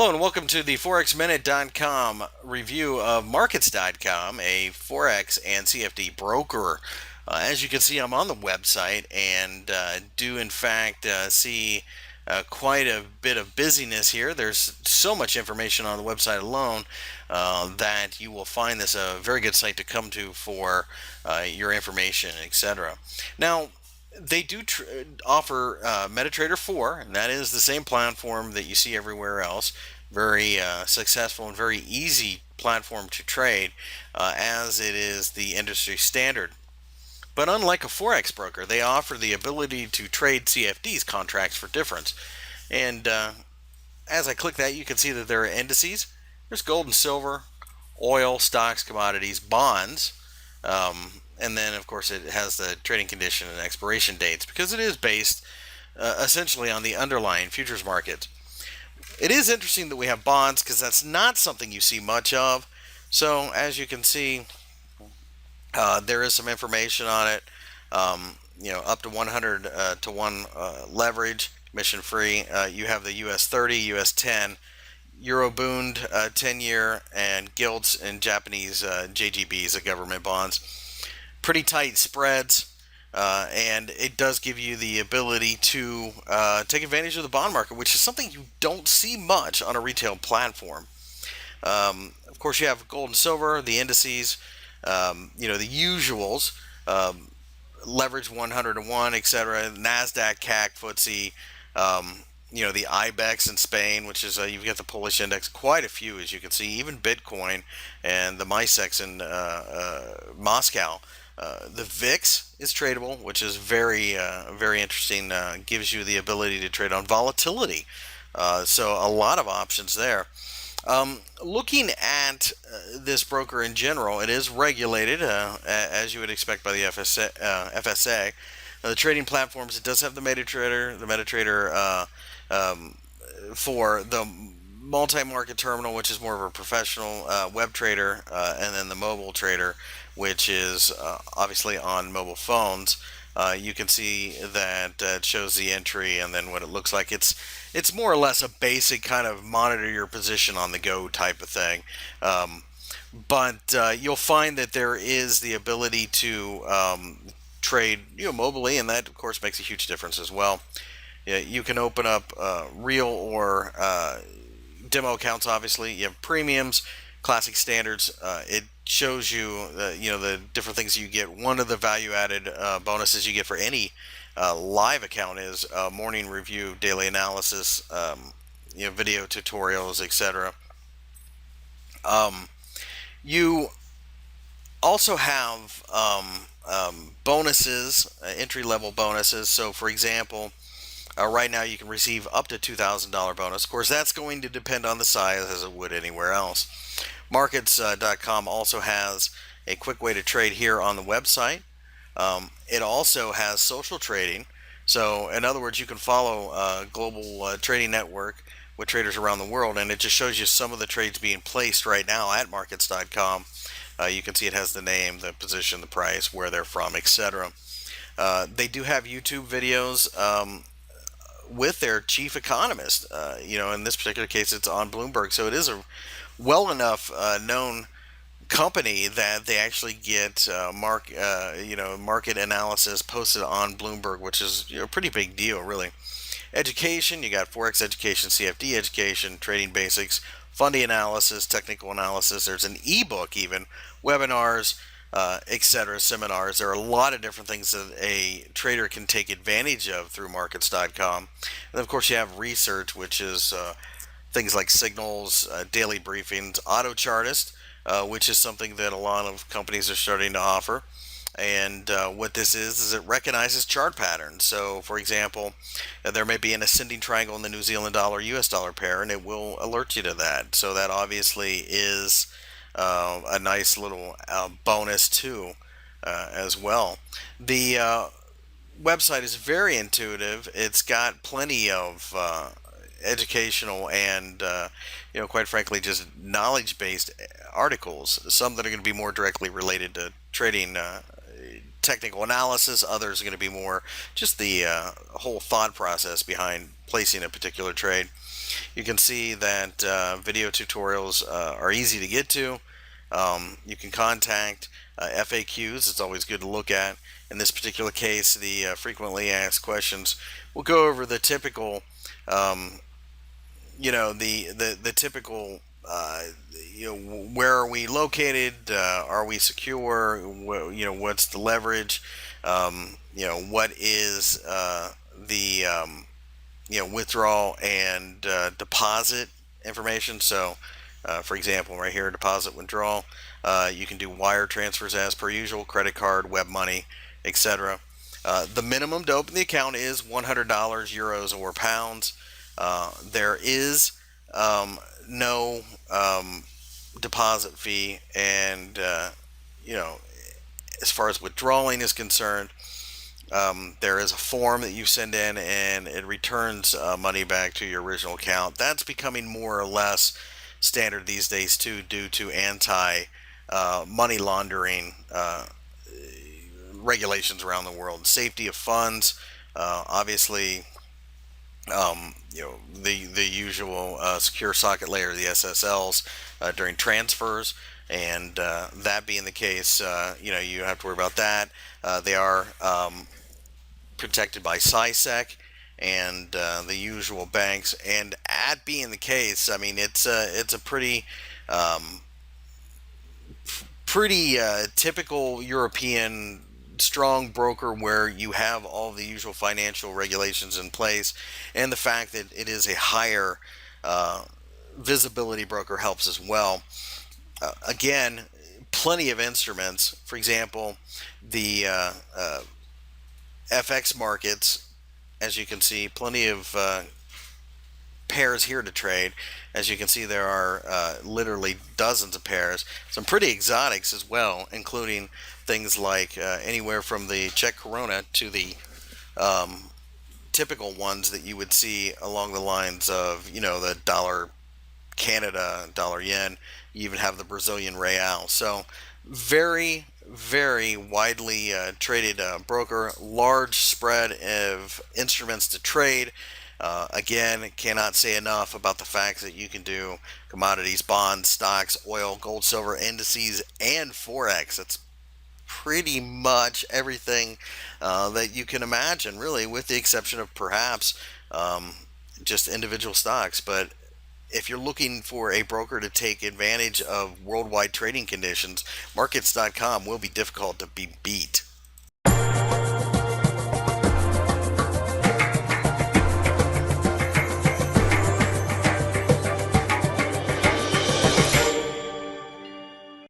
Hello and welcome to the ForexMinute.com review of Markets.com, a Forex and CFD broker. As you can see, I'm on the website and do in fact see quite a bit of busyness here. There's so much information on the website alone that you will find this a very good site to come to for your information, etc. Now, they do offer MetaTrader 4, and that is the same platform that you see everywhere else. Very successful and very easy platform to trade, as it is the industry standard. But unlike a Forex broker, they offer the ability to trade CFDs, contracts for difference. And as I click that, you can see that there are indices. There's gold and silver, oil, stocks, commodities, bonds. And then, of course, it has the trading condition and expiration dates because it is based essentially on the underlying futures market. It is interesting that we have bonds because that's not something you see much of. So, as you can see, there is some information on it. Up to 100 to 1 leverage, commission free. You have the US 30, US 10, Euro Bund 10-year, and gilts and Japanese JGBs, the government bonds. Pretty tight spreads, and it does give you the ability to take advantage of the bond market, which is something you don't see much on a retail platform. Of course, you have gold and silver, the indices, the usuals, leverage 100 to 1, etc. NASDAQ, CAC, FTSE, the IBEX in Spain, which is you've got the Polish index, quite a few, as you can see, even Bitcoin and the MICEX in Moscow. The VIX is tradable, which is very interesting. Gives you the ability to trade on volatility. So a lot of options there. Looking at this broker in general, it is regulated, as you would expect by the FSA. The trading platforms, it does have the MetaTrader for the multi-market terminal, which is more of a professional web trader, and then the mobile trader, which is obviously on mobile phones. You can see that it shows the entry and then what it looks like. It's more or less a basic kind of monitor your position on the go type of thing. But you'll find that there is the ability to trade mobily, and that of course makes a huge difference as well. You can open up real or demo accounts. Obviously, you have premiums, classic, standards. It shows you the different things you get. One of the value-added bonuses you get for any live account is morning review, daily analysis, video tutorials, etc. You also have bonuses, entry-level bonuses. So, for example, right now you can receive up to $2,000 bonus. Of course, that's going to depend on the size, as it would anywhere else. Markets.com also has a quick way to trade here on the website. It also has social trading. So, in other words, you can follow a global trading network with traders around the world, and it just shows you some of the trades being placed right now at Markets.com. You can see it has the name, the position, the price, where they're from, etc. They do have YouTube videos with their chief economist. In this particular case, it's on Bloomberg, so it is a well enough known company that they actually get market analysis posted on Bloomberg, which is a pretty big deal, really. Education, you got Forex education, CFD education, trading basics, funding analysis, technical analysis. There's an ebook, even webinars, etc., seminars. There are a lot of different things that a trader can take advantage of through Markets.com. And of course, you have research, which is things like signals, daily briefings, auto chartist, which is something that a lot of companies are starting to offer. And what this is it recognizes chart patterns. So, for example, there may be an ascending triangle in the New Zealand dollar US dollar pair, and it will alert you to that. So that obviously is a nice little bonus too, as well. The website is very intuitive. It's got plenty of educational and quite frankly, just knowledge-based articles. Some that are going to be more directly related to trading technical analysis. Others are going to be more just the whole thought process behind placing a particular trade. You can see that video tutorials are easy to get to. You can contact FAQs. It's always good to look at. In this particular case, the frequently asked questions. We'll go over the typical, um, the typical. Where are we located? Are we secure? What's the leverage? What is the withdrawal and deposit information. So, for example, right here, deposit withdrawal, you can do wire transfers as per usual, credit card, web money, etc. The minimum to open the account is $100, euros, or pounds. There is no deposit fee, and as far as withdrawing is concerned, there is a form that you send in and it returns money back to your original account. That's becoming more or less standard these days too, due to anti money laundering regulations around the world. Safety of funds, obviously, the usual secure socket layer, the SSLs, during transfers. And that being the case, you don't have to worry about that. They are protected by SciSec and the usual banks. And that being the case, I mean, it's a um, pretty typical European strong broker where you have all the usual financial regulations in place, and the fact that it is a higher visibility broker helps as well. Again, plenty of instruments. For example, the FX markets, as you can see, plenty of pairs here to trade. As you can see, there are literally dozens of pairs. Some pretty exotics as well, including things like anywhere from the Czech koruna to the um, typical ones that you would see along the lines of, the dollar Canada, dollar yen. You even have the Brazilian real. So very, very widely traded broker, large spread of instruments to trade. Again, cannot say enough about the fact that you can do commodities, bonds, stocks, oil, gold, silver, indices, and Forex. That's pretty much everything that you can imagine, really, with the exception of perhaps just individual stocks. But if you're looking for a broker to take advantage of worldwide trading conditions, markets.com will be difficult to be beat.